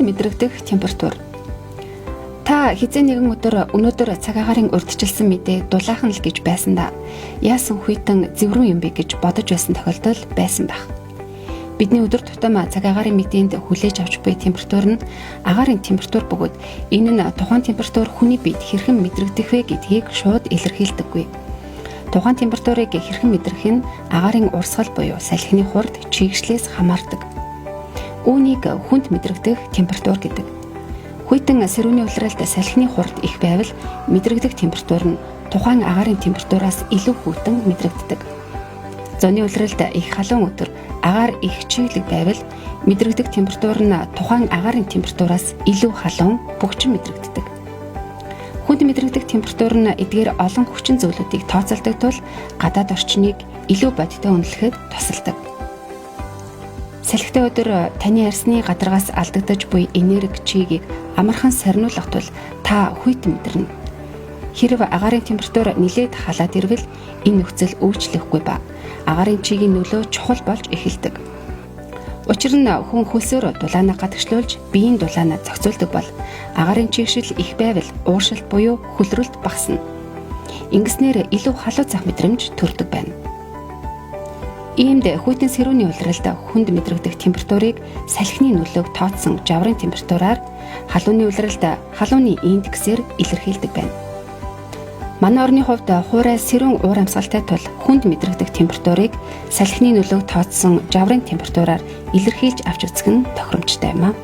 мэдрэгдэх температур. Та хизээ нэгэн өнөөдөр цаг агаарын урьдчилсан мэдээ дулаахан л гэж байсан да. Яасан хүйтэн зэврэн юм бэ гэж бодож байсан тохиолдол байсан байх. Бидний өдөр тутам цаг агаарын мэдээнд хүлээж авч буй температур нь агаарын температур бөгөөд энэ нь тухайн температур хүний биед хэрхэн мэдрэгдэх вэ гэдгийг шууд илэрхийлдэггүй. Тухайн температурыг хэрхэн мэдрэх нь агаарын урсгал буюу салхины хурд чийгшлээс хамаардаг. Үүнийг хүнд мэдрэгдэх температур гэдэг. Хүйтэн сэрүүний улиралд салхины хурд их байвал мэдрэгдэх температур нь тухайн агаарын температураас илүү хүйтэн мэдрэгддэг. Зоны улиралд их халуун өдөр агаар их чиглэг байвал мэдрэгдэх температур нь тухайн агаарын температураас илүү халуун бөгчин мэдрэгддэг. Хүнд мэдрэгдэх температур нь эдгээр олон хүчин зүйлүүдийг тооцоолдог тул гадаад орчныг илүү бодиттой үнэлэхэд тусалдаг. Салхитай өдөр таны арсны гадаргаас алдагдаж буй энерги чигийг амархан сарниулах тул та хүйтэн мэдэрнэ. Хэрв агаарын температур нэлээд халаад ирвэл энэ нөхцөл өөрчлөхгүй ба агаарын чигийн нөлөө чухал болж эхэлдэг. Учир нь хүн хөлсөөр дулаанаа гадагшлуулж биеийн дулаанаа зохицуулдаг бол агаарын чигшил их байвал ууршилт буюу хөлрөлт багасна. Ингэснээр илүү халуун зах мэдрэмж төрдөг байна. Иймд хүйтэн сэрүүний улиралд хүнд мэдрэгдэх температурыг салхины нөлөөг тооцсон жаврын температураар, халууны улиралд халууны индексээр илэрхийлдэг байна. Манай орны хувьд хуурай сэрүүн уур амьсгалтай тул хүнд мэдрэгдэх температурыг салхины нөлөөг тооцсон жаврын температураар илэрхийлж авч үзэх нь тохиромжтой юм а.